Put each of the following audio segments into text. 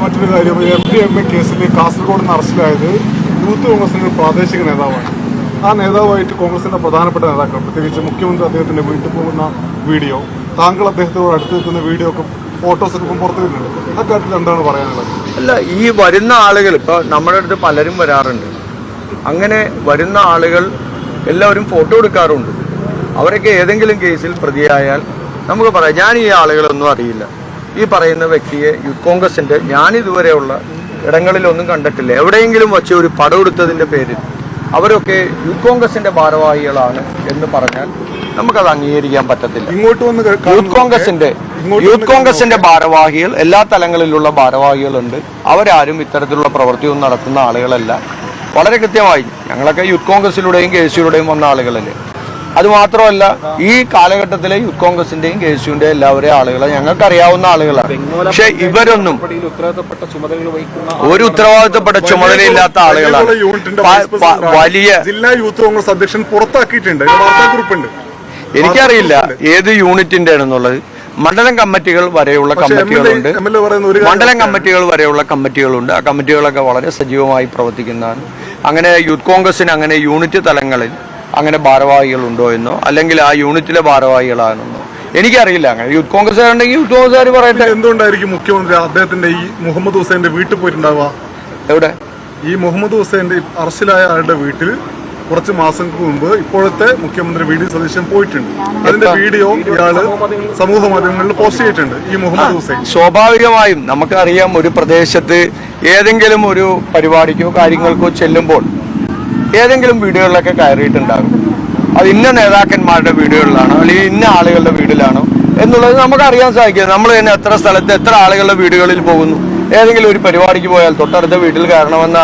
മറ്റൊരു കാര്യം, MDMA കേസിൽ കാസർഗോഡ് നിന്ന് അറസ്റ്റിലായത് യൂത്ത് കോൺഗ്രസിന്റെ പ്രാദേശിക നേതാവാണ്. ആ നേതാവായിട്ട് കോൺഗ്രസിന്റെ പ്രധാനപ്പെട്ട നേതാക്കൾ, പ്രത്യേകിച്ച് മുഖ്യമന്ത്രി അദ്ദേഹത്തിന്റെ വീട്ടിൽ പോകുന്ന വീഡിയോ, താങ്കൾ അദ്ദേഹത്തോട് അടുത്ത് നിൽക്കുന്ന വീഡിയോ ഒക്കെ ഫോട്ടോസ് ഒക്കെ പുറത്തു വരുന്നുണ്ട്. ആ കാര്യത്തിൽ എന്താണ് പറയാനുള്ളത്? അല്ല, ഈ വരുന്ന ആളുകൾ ഇപ്പോൾ നമ്മുടെ അടുത്ത് പലരും വരാറുണ്ട്. അങ്ങനെ വരുന്ന ആളുകൾ എല്ലാവരും ഫോട്ടോ എടുക്കാറുണ്ട്. അവരൊക്കെ ഏതെങ്കിലും കേസിൽ പ്രതിയായാൽ നമുക്ക് പറയാം, ഞാൻ ഈ ആളുകളൊന്നും അറിയില്ല, ഈ പറയുന്ന വ്യക്തിയെ യൂത്ത് കോൺഗ്രസിന്റെ ഞാനിതുവരെയുള്ള ഇടങ്ങളിലൊന്നും കണ്ടിട്ടില്ല. എവിടെയെങ്കിലും വെച്ച് ഒരു പടം എടുത്തതിന്റെ പേരിൽ അവരൊക്കെ യൂത്ത് കോൺഗ്രസിന്റെ ഭാരവാഹികളാണ് എന്ന് പറഞ്ഞാൽ നമുക്കത് അംഗീകരിക്കാൻ പറ്റത്തില്ല. യൂത്ത് കോൺഗ്രസിന്റെ ഭാരവാഹികൾ, എല്ലാ തലങ്ങളിലുള്ള ഭാരവാഹികളുണ്ട്. അവരാരും ഇത്തരത്തിലുള്ള പ്രവൃത്തിയൊന്നും നടത്തുന്ന ആളുകളല്ല. വളരെ കൃത്യമായി ഞങ്ങളൊക്കെ യൂത്ത് കോൺഗ്രസിലൂടെയും KSUവിലൂടെയും വന്ന ആളുകളല്ലേ. അതുമാത്രമല്ല, ഈ കാലഘട്ടത്തിലെ യൂത്ത് കോൺഗ്രസിന്റെയും KSUവിന്റെയും എല്ലാവരെയും ആളുകളെ ഞങ്ങൾക്ക് അറിയാവുന്ന ആളുകളാണ്. പക്ഷെ ഇവരൊന്നും ഒരു ഉത്തരവാദിത്തപ്പെട്ട ചുമതലയില്ലാത്ത ആളുകളാണ്. വലിയ ജില്ലാ യൂത്ത് കോൺഗ്രസ് അധ്യക്ഷൻ പുറത്താക്കിയിട്ടുണ്ട്, വാർത്താക്കുറിപ്പുണ്ട്. എനിക്കറിയില്ല ഏത് യൂണിറ്റിന്റെ ആണെന്നുള്ളത്. മണ്ഡലം കമ്മിറ്റികൾ വരെയുള്ള കമ്മിറ്റികളുണ്ട്. മണ്ഡലം കമ്മിറ്റികൾ വരെയുള്ള കമ്മിറ്റികളുണ്ട്. ആ കമ്മിറ്റികളൊക്കെ വളരെ സജീവമായി പ്രവർത്തിക്കുന്നതാണ്. അങ്ങനെ യൂത്ത് കോൺഗ്രസിന് അങ്ങനെ യൂണിറ്റ് തലങ്ങളിൽ അങ്ങനെ ഭാരവാഹികളുണ്ടോ എന്നോ അല്ലെങ്കിൽ ആ യൂണിറ്റിലെ ഭാരവാഹികളാണെന്നോ എനിക്കറിയില്ല. അങ്ങനെ യൂത്ത് കോൺഗ്രസ് ഉണ്ടെങ്കിൽ യൂത്ത് കോൺഗ്രസ്സുകാർ പറയട്ടെ. എന്തുകൊണ്ടായിരിക്കും മുഖ്യമന്ത്രി അദ്ദേഹത്തിന്റെ ഈ മുഹമ്മദ് ഹുസൈന്റെ വീട്ടിൽ പോയിട്ടുണ്ടാവുക? എവിടെ? ഈ മുഹമ്മദ് ഹുസൈന്റെ അറസ്റ്റിലായ ആളുടെ വീട്ടിൽ കുറച്ച് മാസങ്ങൾക്ക് മുമ്പ് ഇപ്പോഴത്തെ മുഖ്യമന്ത്രി VD സതീശൻ പോയിട്ടുണ്ട്. അതിന്റെ വീഡിയോ ഇയാള് സമൂഹ മാധ്യമങ്ങളിൽ പോസ്റ്റ് ചെയ്തിട്ടുണ്ട്. ഈ മുഹമ്മദ് ഹുസൈൻ സ്വാഭാവികമായും നമുക്കറിയാം, ഒരു പ്രദേശത്ത് ഏതെങ്കിലും ഒരു പരിപാടിക്കോ കാര്യങ്ങൾക്കോ ചെല്ലുമ്പോൾ ഏതെങ്കിലും വീടുകളിലൊക്കെ കയറിയിട്ടുണ്ടാകും. അത് ഇന്ന നേതാക്കന്മാരുടെ വീടുകളിലാണോ അല്ലെങ്കിൽ ഇന്ന ആളുകളുടെ വീട്ടിലാണോ എന്നുള്ളത് നമുക്ക് അറിയാൻ സാധിക്കും. നമ്മൾ തന്നെ എത്ര സ്ഥലത്ത് എത്ര ആളുകളുടെ വീടുകളിൽ പോകുന്നു. ഏതെങ്കിലും ഒരു പരിപാടിക്ക് പോയാൽ തൊട്ടടുത്ത വീട്ടിൽ കയറണമെന്ന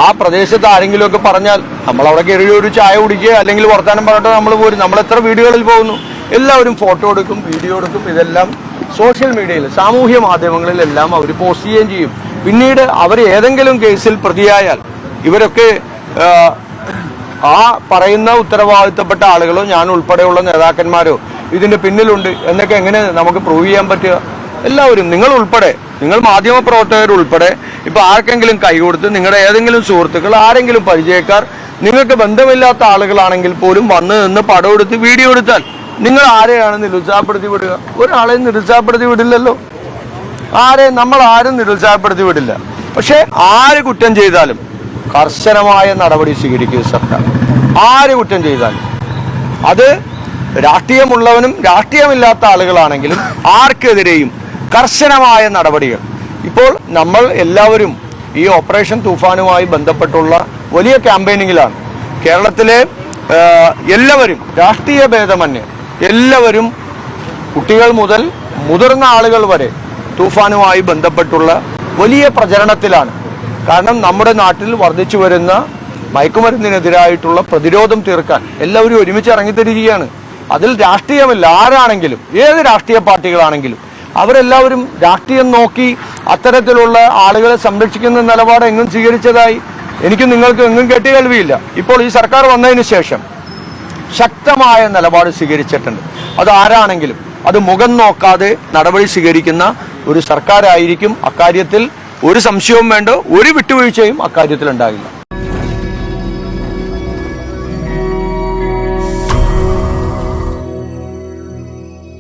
ആ പ്രദേശത്ത് ആരെങ്കിലും ഒക്കെ പറഞ്ഞാൽ നമ്മൾ അവിടെ കയറി ഒരു ചായ കുടിക്കുക അല്ലെങ്കിൽ വർത്താനം പറഞ്ഞിട്ട് നമ്മൾ പോരും. നമ്മൾ എത്ര വീടുകളിൽ പോകുന്നു. എല്ലാവരും ഫോട്ടോ എടുക്കും, വീഡിയോ എടുക്കും. ഇതെല്ലാം സോഷ്യൽ മീഡിയയിൽ, സാമൂഹ്യ മാധ്യമങ്ങളിൽ എല്ലാം അവർ പോസ്റ്റ് ചെയ്യുകയും ചെയ്യും. പിന്നീട് അവർ ഏതെങ്കിലും കേസിൽ പ്രതിയായാൽ ഇവരൊക്കെ ആ പറയുന്ന ഉത്തരവാദിത്തപ്പെട്ട ആളുകളോ ഞാൻ ഉൾപ്പെടെയുള്ള നേതാക്കന്മാരോ ഇതിന്റെ പിന്നിലുണ്ട് എന്നൊക്കെ എങ്ങനെ നമുക്ക് പ്രൂവ് ചെയ്യാൻ പറ്റുക? എല്ലാവരും, നിങ്ങൾ ഉൾപ്പെടെ, നിങ്ങൾ മാധ്യമപ്രവർത്തകർ ഉൾപ്പെടെ ഇപ്പൊ ആർക്കെങ്കിലും കൈ കൊടുത്ത് നിങ്ങളുടെ ഏതെങ്കിലും സുഹൃത്തുക്കൾ, ആരെങ്കിലും പരിചയക്കാർ, നിങ്ങൾക്ക് ബന്ധമില്ലാത്ത ആളുകളാണെങ്കിൽ പോലും വന്ന് നിന്ന് പടം എടുത്ത് വീഡിയോ എടുത്താൽ നിങ്ങൾ ആരെയാണ് നിരുത്സാഹപ്പെടുത്തി വിടുക? ഒരാളെയും നിരുത്സാഹപ്പെടുത്തി വിടില്ലല്ലോ. നമ്മൾ ആരും നിരുത്സാഹപ്പെടുത്തി വിടില്ല. പക്ഷെ ആര് കുറ്റം ചെയ്താലും കർശനമായ നടപടി സ്വീകരിക്കുക സർക്കാർ. ആര് കുറ്റം ചെയ്താലും, അത് രാഷ്ട്രീയമുള്ളവനും രാഷ്ട്രീയമില്ലാത്ത ആളുകളാണെങ്കിലും ആർക്കെതിരെയും കർശനമായ നടപടികൾ. ഇപ്പോൾ നമ്മൾ എല്ലാവരും ഈ ഓപ്പറേഷൻ തൂഫാനുമായി ബന്ധപ്പെട്ടുള്ള വലിയ ക്യാമ്പയിനിങ്ങിലാണ്. കേരളത്തിലെ എല്ലാവരും, രാഷ്ട്രീയ ഭേദമന്യേ എല്ലാവരും, കുട്ടികൾ മുതൽ മുതിർന്ന ആളുകൾ വരെ തൂഫാനുമായി ബന്ധപ്പെട്ടുള്ള വലിയ പ്രചരണത്തിലാണ്. കാരണം നമ്മുടെ നാട്ടിൽ വർദ്ധിച്ചു വരുന്ന മയക്കുമരുന്നിനെതിരായിട്ടുള്ള പ്രതിരോധം തീർക്കാൻ എല്ലാവരും ഒരുമിച്ച് ഇറങ്ങിത്തിരിക്കുകയാണ്. അതിൽ രാഷ്ട്രീയമില്ല. ആരാണെങ്കിലും, ഏത് രാഷ്ട്രീയ പാർട്ടികളാണെങ്കിലും അവരെല്ലാവരും രാഷ്ട്രീയം നോക്കി അത്തരത്തിലുള്ള ആളുകളെ സംരക്ഷിക്കുന്ന നിലപാട് എങ്ങും സ്വീകരിച്ചതായി എനിക്കും നിങ്ങൾക്കും എങ്ങും കേട്ട് കേൾവിയില്ല. ഇപ്പോൾ ഈ സർക്കാർ വന്നതിന് ശേഷം ശക്തമായ നിലപാട് സ്വീകരിച്ചിട്ടുണ്ട്. അത് ആരാണെങ്കിലും അത് മുഖം നോക്കാതെ നടപടി സ്വീകരിക്കുന്ന ഒരു സർക്കാരായിരിക്കും. അക്കാര്യത്തിൽ ഒരു സംശയവും വേണ്ട, ഒരു വിട്ടുവീഴ്ചയും അക്കാര്യത്തിൽ ഉണ്ടാകില്ല.